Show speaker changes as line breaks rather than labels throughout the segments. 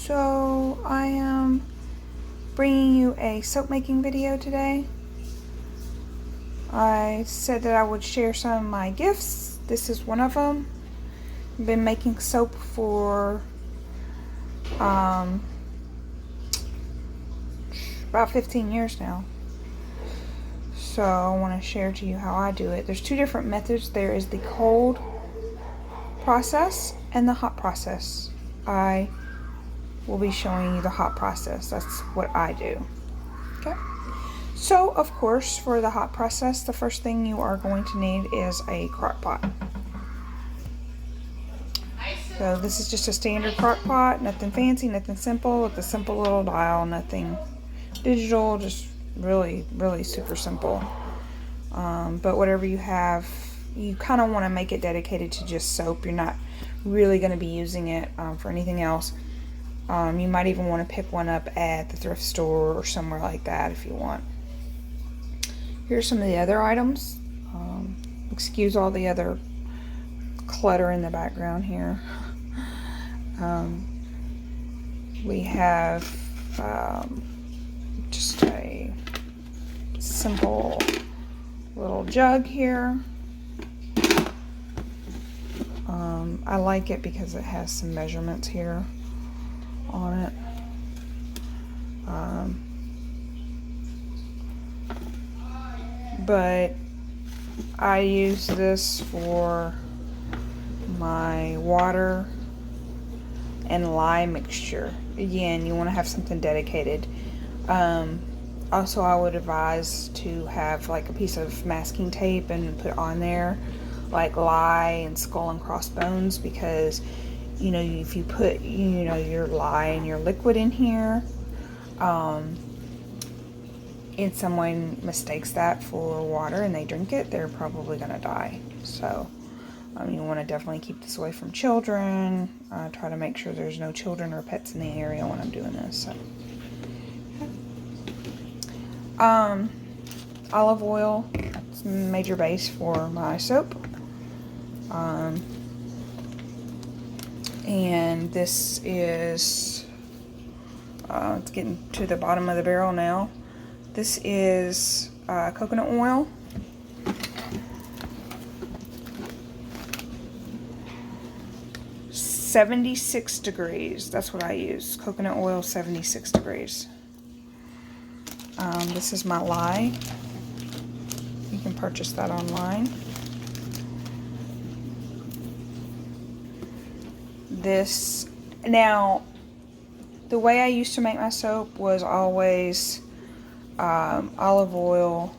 So I am bringing you a soap making video today. I said that I would share some of my gifts. This is one of them. I've been making soap for about 15 years now. So I want to share to you how I do it. There's two different methods. There is the cold process and the hot process. I will be showing you the hot process. That's what I do. Okay. So of course, for the hot process, the first thing you are going to need is a crock pot. So this is just a standard crock pot, nothing fancy, nothing simple, with a simple little dial, nothing digital, just really super simple. But whatever you have, you kind of want to make it dedicated to just soap. You're not really going to be using it for anything else. You might even want to pick one up at the thrift store or somewhere like that if you want. Here's some of the other items. Excuse all the other clutter in the background here. We have just a simple little jug here. I like it because it has some measurements here on it. But I use this for my water and lye mixture. Again, you want to have something dedicated. Also, I would advise to have like a piece of masking tape and put on there like lye and skull and crossbones, because you know, if you put, you know, your lye and your liquid in here, and someone mistakes that for water and they drink it, they're probably going to die. So you want to definitely keep this away from children. Try to make sure there's no children or pets in the area when I'm doing this. So. Olive oil, it's a major base for my soap. And this is, it's getting to the bottom of the barrel now. This is coconut oil. $76 degrees. That's what I use. Coconut oil, 76 degrees. This is my lye. You can purchase that online. This, now, the way I used to make my soap was always olive oil,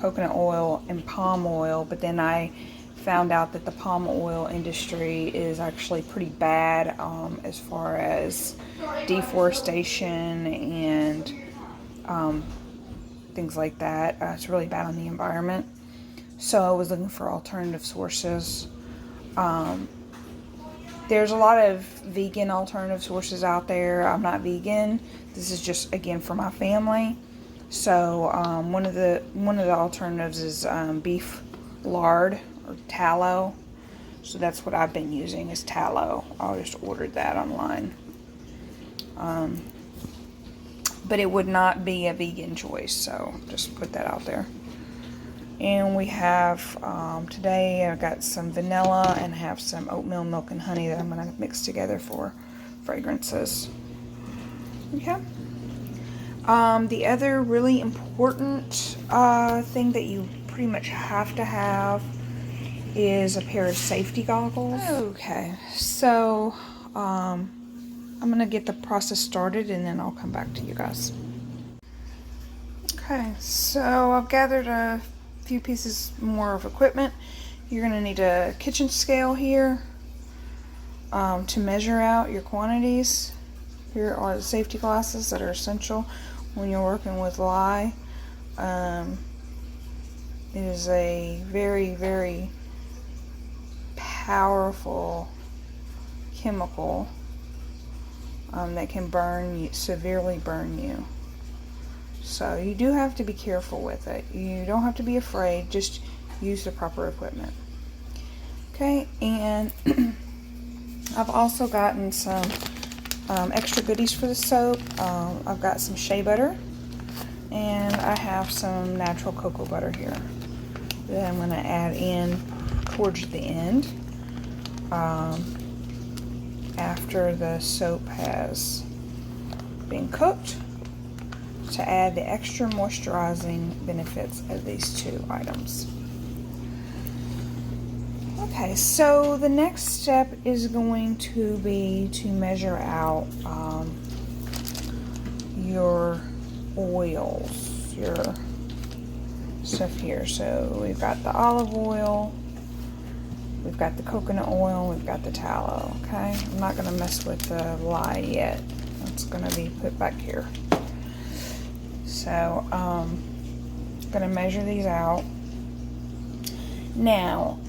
coconut oil, and palm oil, but then I found out that the palm oil industry is actually pretty bad as far as deforestation and things like that. It's really bad on the environment. So I was looking for alternative sources. There's a lot of vegan alternative sources out there. I'm not vegan. This is just, again, for my family. So one of the alternatives is beef lard or tallow. So that's what I've been using, is tallow. I just ordered that online. But it would not be a vegan choice, so just put that out there. And we have, today I've got some vanilla and have some oatmeal, milk, and honey that I'm going to mix together for fragrances. Okay. The other really important thing that you pretty much have to have is a pair of safety goggles. Okay, so I'm going to get the process started and then I'll come back to you guys. Okay, so I've gathered a few pieces more of equipment. You're going to need a kitchen scale here to measure out your quantities. Here are the safety glasses that are essential when you're working with lye. It is a very powerful chemical that can severely burn you. So you do have to be careful with it. You don't have to be afraid, just use the proper equipment. Okay, and I've also gotten some extra goodies for the soap. I've got some shea butter, and I have some natural cocoa butter here that I'm going to add in towards the end after the soap has been cooked, to add the extra moisturizing benefits of these two items. Okay, so the next step is going to be to measure out your oils, your stuff here. So we've got the olive oil, we've got the coconut oil, we've got the tallow. Okay, I'm not going to mess with the lye yet. That's going to be put back here. So I'm going to measure these out. Now,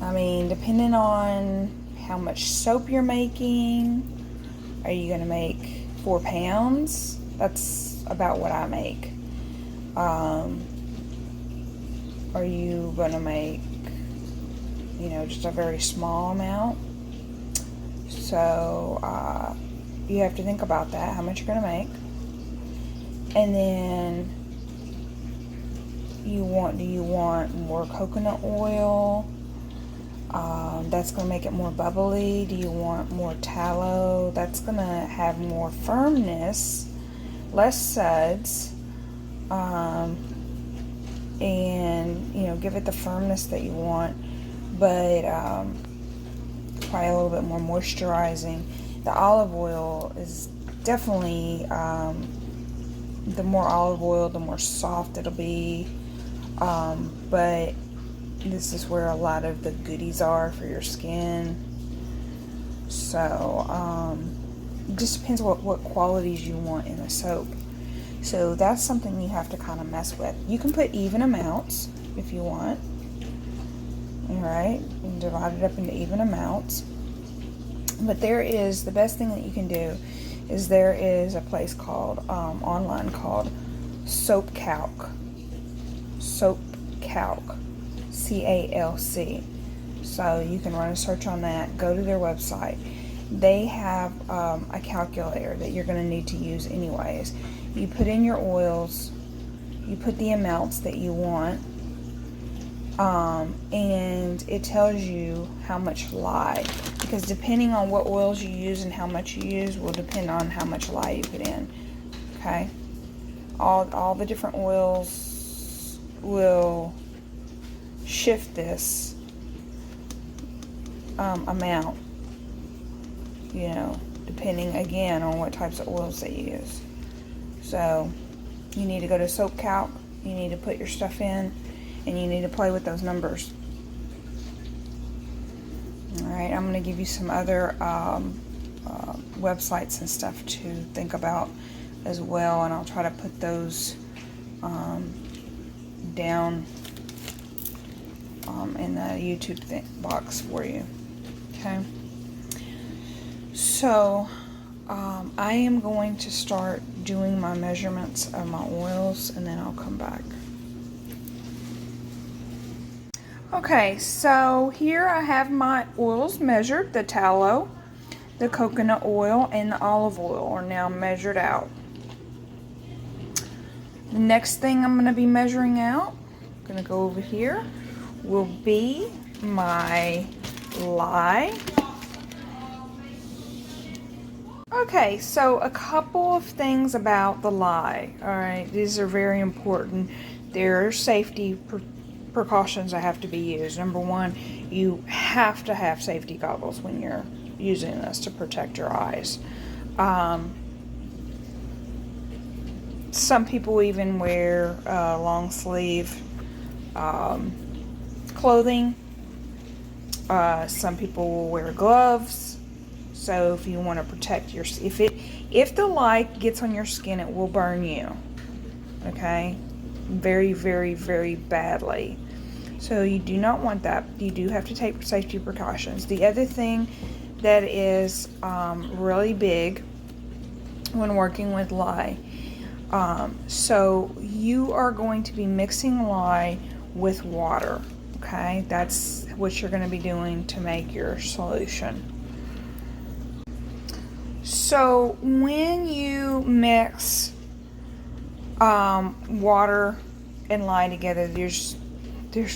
I mean, depending on how much soap you're making, are you going to make 4 pounds? That's about what I make. Are you going to make, you know, just a very small amount? So you have to think about that, how much you're going to make. And then do you want more coconut oil? That's going to make it more bubbly. Do you want more tallow? That's going to have more firmness, less suds, and, you know, give it the firmness that you want, but probably a little bit more moisturizing. The olive oil is definitely, the more olive oil, the more soft it'll be, but this is where a lot of the goodies are for your skin. So it just depends what qualities you want in a soap. So that's something you have to kind of mess with. You can put even amounts if you want. Alright, and divide it up into even amounts. But the best thing that you can do is there is a place called, online called Soap Calc. Soap Calc. CALC. So you can run a search on that, go to their website. They have a calculator that you're going to need to use anyways. You put in your oils, you put the amounts that you want, and it tells you how much lye, because depending on what oils you use and how much you use will depend on how much lye you put in. Okay, all the different oils will shift this amount, you know, depending again on what types of oils they use. So you need to go to Soap Calc, you need to put your stuff in, and you need to play with those numbers. Alright, I'm going to give you some other websites and stuff to think about as well, and I'll try to put those down in the YouTube box for you. Okay, so I am going to start doing my measurements of my oils, and then I'll come back. Okay, so here I have my oils measured. The tallow, the coconut oil, and the olive oil are now measured out. The next thing I'm going to be measuring out, I'm going to go over here, will be my lye. Okay, so a couple of things about the lye. Alright, these are very important. There are safety precautions that have to be used. Number one, you have to have safety goggles when you're using this to protect your eyes. Some people even wear long sleeve clothing. Some people will wear gloves. So if you want to protect your, if the light gets on your skin, it will burn you. Okay, very, very, very badly. So you do not want that. You do have to take safety precautions. The other thing that is really big when working with lye, so you are going to be mixing lye with water. Okay, that's what you're going to be doing to make your solution. So when you mix water and lye together, there's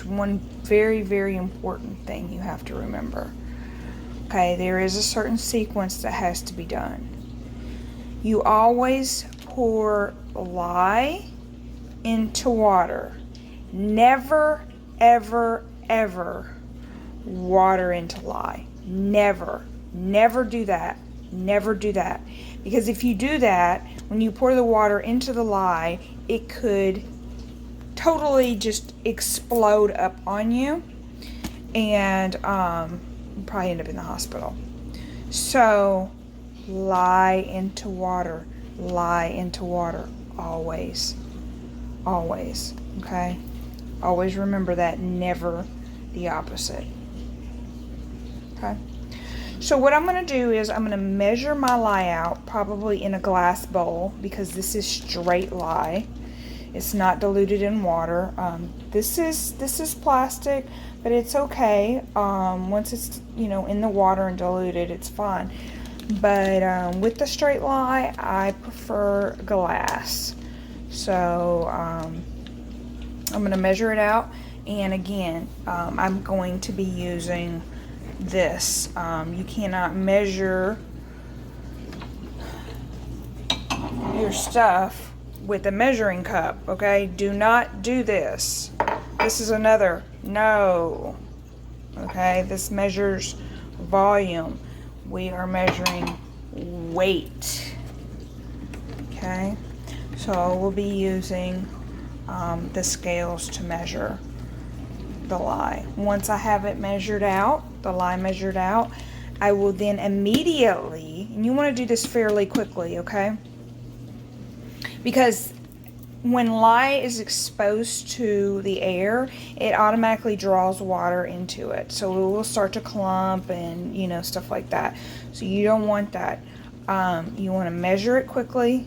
one very, very important thing you have to remember. Okay, there is a certain sequence that has to be done. You always pour lye into water. Never, ever, ever water into lye. Never. Never do that. Never do that. Because if you do that, when you pour the water into the lye, it could totally just explode up on you, and you probably end up in the hospital. So lye into water, lye into water, always, always. Okay, always remember that. Never the opposite. Okay. So what I'm going to do is I'm going to measure my lye out, probably in a glass bowl, because this is straight lye. It's not diluted in water. This is plastic, but it's okay. Once it's in the water and diluted, it's fine. But with the straight lye, I prefer glass. So I'm going to measure it out, and again, I'm going to be using this. You cannot measure your stuff with a measuring cup, okay? Do not do this. This is another no. Okay, this measures volume. We are measuring weight. Okay, so we'll be using the scales to measure the lye. Once I have it measured out, the lye measured out, I will then immediately, and you want to do this fairly quickly, okay? Because when lye is exposed to the air, it automatically draws water into it. So it will start to clump and, stuff like that. So you don't want that. You want to measure it quickly,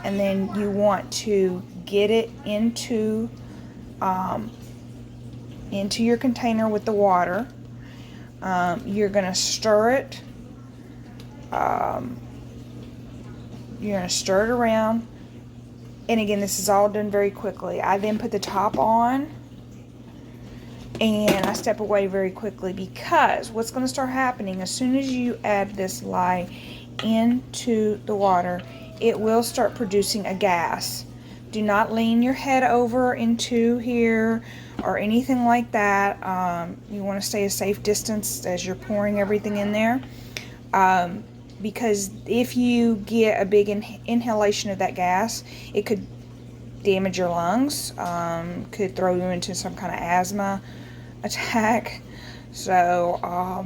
and then you want to get it into your container with the water. You're going to stir it. You're going to stir it around. And again, this is all done very quickly. I then put the top on, and I step away very quickly, because what's going to start happening as soon as you add this lye into the water, it will start producing a gas. Do not lean your head over into here or anything like that. You want to stay a safe distance as you're pouring everything in there. Because if you get a big inhalation of that gas, it could damage your lungs, could throw you into some kind of asthma attack. So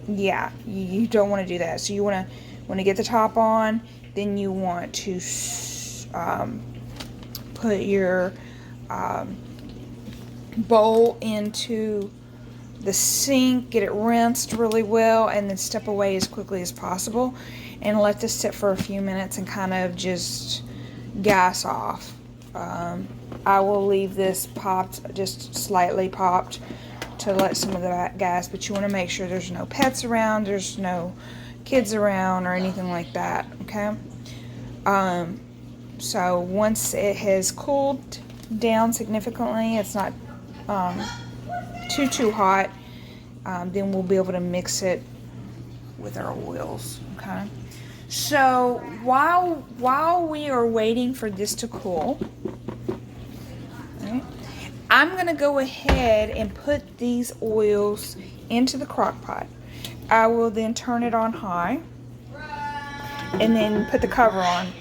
yeah, you don't want to do that. So you want to get the top on, then you want to put your bowl into the sink, get it rinsed really well, and then step away as quickly as possible and let this sit for a few minutes and kind of just gas off. I will leave this popped, just slightly popped, to let some of the gas, but you want to make sure there's no pets around, there's no kids around or anything like that, okay? So once it has cooled down significantly, it's not too hot, then we'll be able to mix it with our oils. Okay, so while we are waiting for this to cool, right, I'm gonna go ahead and put these oils into the crock pot. I will then turn it on high and then put the cover on.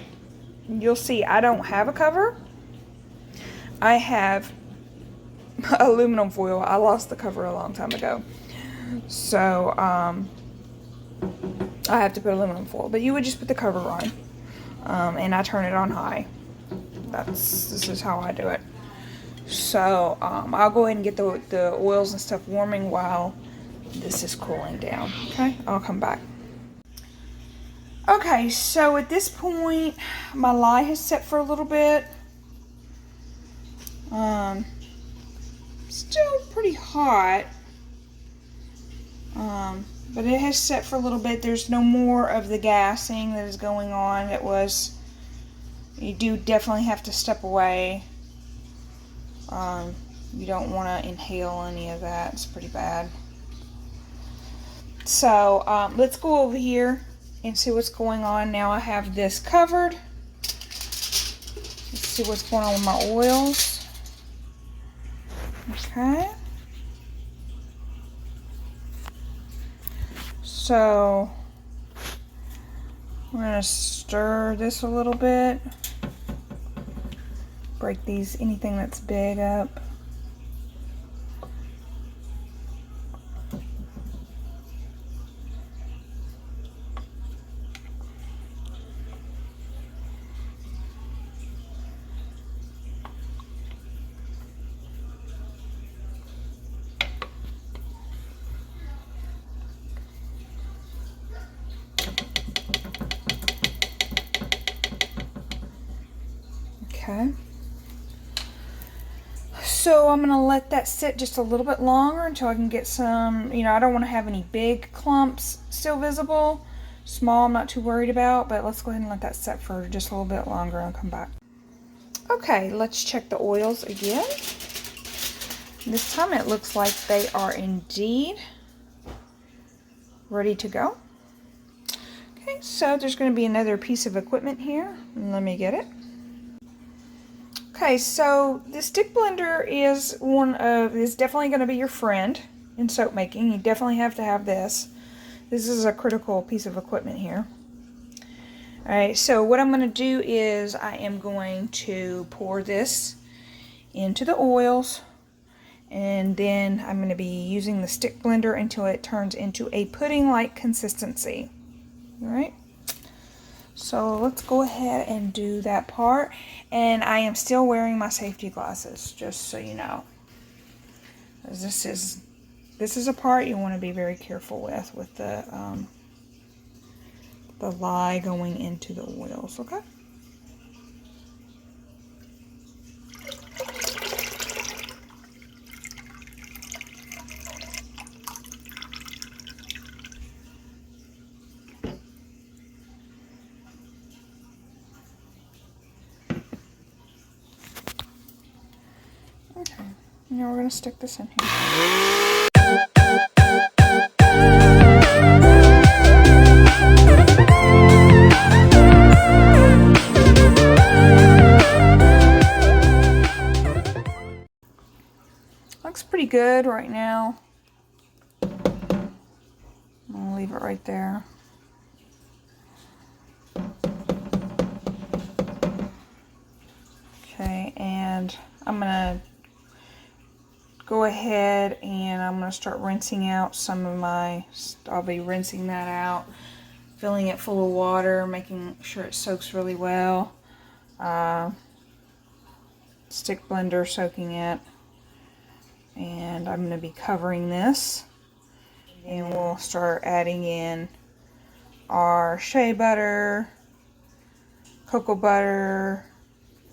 You'll see I don't have a cover. I have aluminum foil. I lost the cover a long time ago, so I have to put aluminum foil, but you would just put the cover on, and I turn it on high. This is how I do it. So I'll go ahead and get the oils and stuff warming while this is cooling down. Okay, I'll come back. Okay, so at this point my lye has set for a little bit. Still pretty hot. But it has set for a little bit. There's no more of the gassing that is going on. You do definitely have to step away. You don't want to inhale any of that. It's pretty bad. So let's go over here and see what's going on. Now I have this covered. Let's see what's going on with my oils. Okay. So we're going to stir this a little bit. Break anything that's big up. Okay. So I'm going to let that sit just a little bit longer until I can get some, I don't want to have any big clumps still visible. Small, I'm not too worried about, but let's go ahead and let that set for just a little bit longer and come back. Okay, let's check the oils again. This time it looks like they are indeed ready to go. Okay, so there's going to be another piece of equipment here. Let me get it. Okay, so the stick blender is definitely going to be your friend in soap making. You definitely have to have this. This is a critical piece of equipment here. Alright, so what I'm going to do is I am going to pour this into the oils, and then I'm going to be using the stick blender until it turns into a pudding-like consistency. Alright. So let's go ahead and do that part. And I am still wearing my safety glasses, just so you know. This is a part you want to be very careful with the lye going into the oils, okay? Okay, now we're going to stick this in here. Looks pretty good right now. I'm going to leave it right there. Okay, and I'm going to go ahead and I'm going to start rinsing out some of I'll be rinsing that out, filling it full of water, making sure it soaks really well. Stick blender soaking it. And I'm going to be covering this. And we'll start adding in our shea butter, cocoa butter,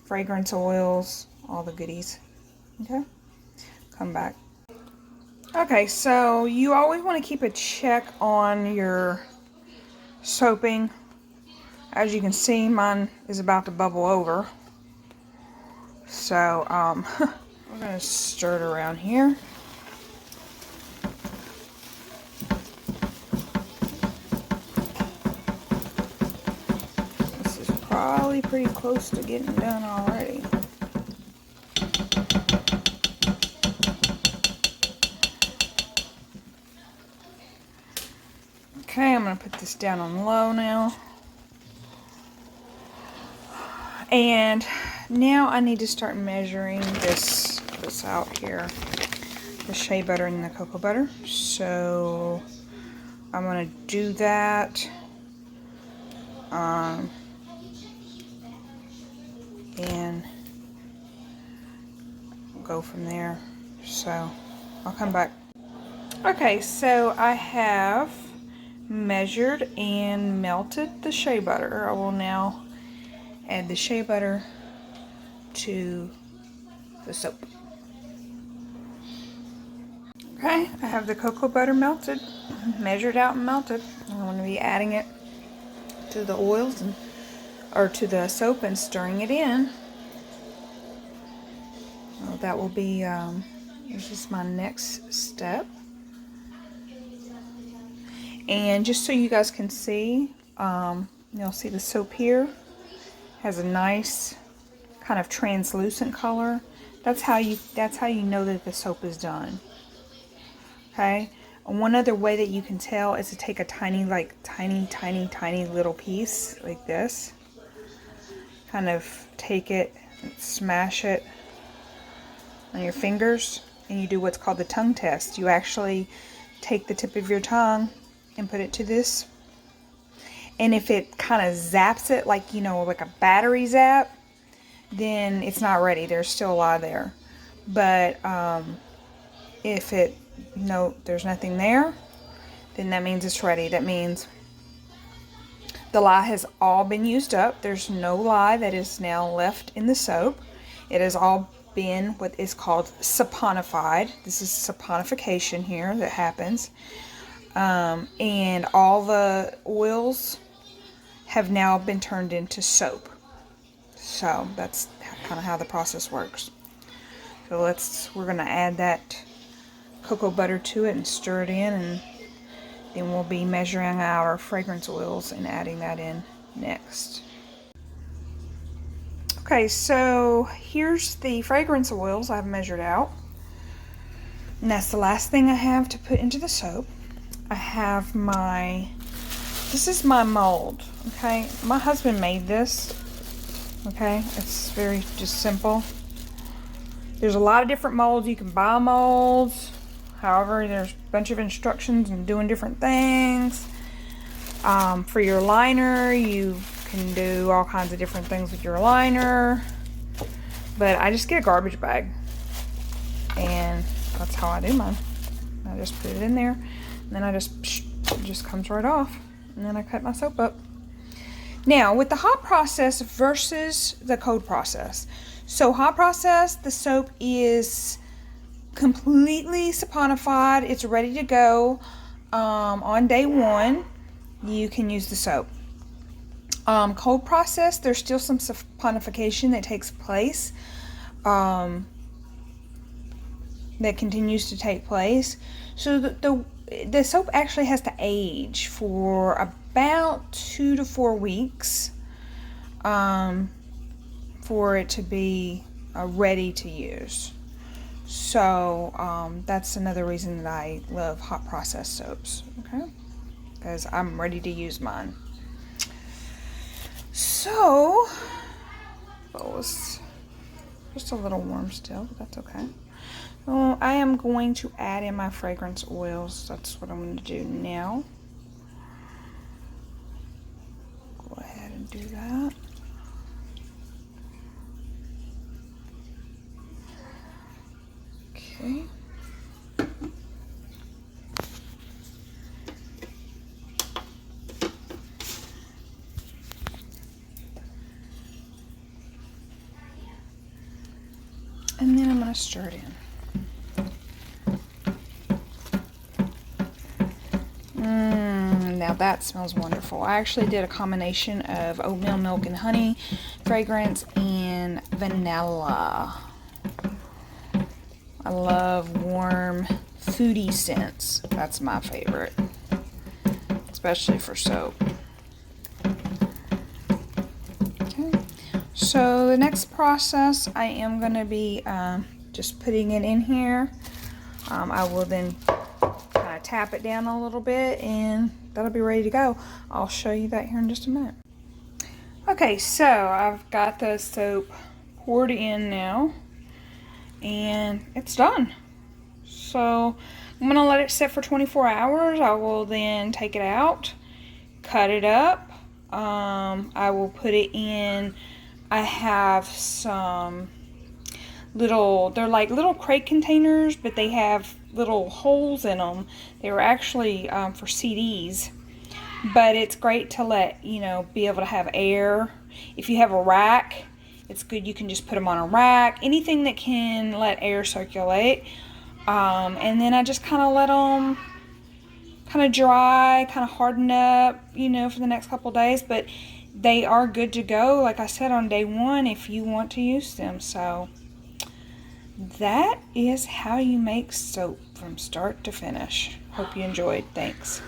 fragrance oils, all the goodies. Okay? Come back. Okay, so you always want to keep a check on your soaping. As you can see, mine is about to bubble over. So, we're going to stir it around here. This is probably pretty close to getting done already. Okay, I'm going to put this down on low now. And now I need to start measuring this out here. The shea butter and the cocoa butter. So I'm going to do that. And go from there. So I'll come back. Okay, so I have measured and melted the shea butter. I will now add the shea butter to the soap. Okay, I have the cocoa butter melted, measured out and melted. I'm going to be adding it to the oils or to the soap and stirring it in. Well, that will be, this is my next step. And just so you guys can see, you'll see the soap here has a nice kind of translucent color. That's how you know that the soap is done. Okay. And one other way that you can tell is to take a tiny little piece like this. Kind of take it and smash it on your fingers, and you do what's called the tongue test. You actually take the tip of your tongue and put it to this, and if it kind of zaps it like, you know, like a battery zap, then it's not ready. There's still a lot there. But if it, no, there's nothing there, then that means it's ready. That means the lye has all been used up. There's no lye that is now left in the soap. It has all been what is called saponified. This is saponification here that happens. And all the oils have now been turned into soap. So that's kind of how the process works. So we're going to add that cocoa butter to it and stir it in, and then we'll be measuring our fragrance oils and adding that in next. Okay, so here's the fragrance oils I've measured out. And that's the last thing I have to put into the soap. I have this is my mold, okay? My husband made this, okay? It's very just simple. There's a lot of different molds. You can buy molds. However, there's a bunch of instructions and doing different things. For your liner, you can do all kinds of different things with your liner. But I just get a garbage bag. And that's how I do mine. I just put it in there. And then it just comes right off. And then I cut my soap up. Now, with the hot process versus the cold process. So hot process, the soap is completely saponified. It's ready to go. On day one, you can use the soap. Cold process, there's still some saponification that takes place. That continues to take place. So the soap actually has to age for about 2 to 4 weeks for it to be ready to use. So that's another reason that I love hot process soaps, okay? Because I'm ready to use mine. So, it was just a little warm still, but that's okay. So I am going to add in my fragrance oils. That's what I'm going to do now. Go ahead and do that. Okay. And then I'm going to stir it in. Now that smells wonderful. I actually did a combination of oatmeal milk and honey, fragrance, and vanilla. I love warm, foodie scents. That's my favorite, especially for soap. Okay. So the next process, I am going to be just putting it in here. I will then kind of tap it down a little bit, and that'll be ready to go. I'll show you that here in just a minute. Okay, so I've got the soap poured in now, and it's done. So I'm gonna let it sit for 24 hours. I will then take it out, cut it up. I will put it in. I have some they're like little crate containers, but they have little holes in them. They were actually for CDs, but it's great to let, be able to have air. If you have a rack, it's good. You can just put them on a rack. Anything that can let air circulate. And then I just kind of let them kind of dry, kind of harden up, you know, for the next couple days. But they are good to go, like I said, on day 1 if you want to use them. So that is how you make soap from start to finish. Hope you enjoyed. Thanks.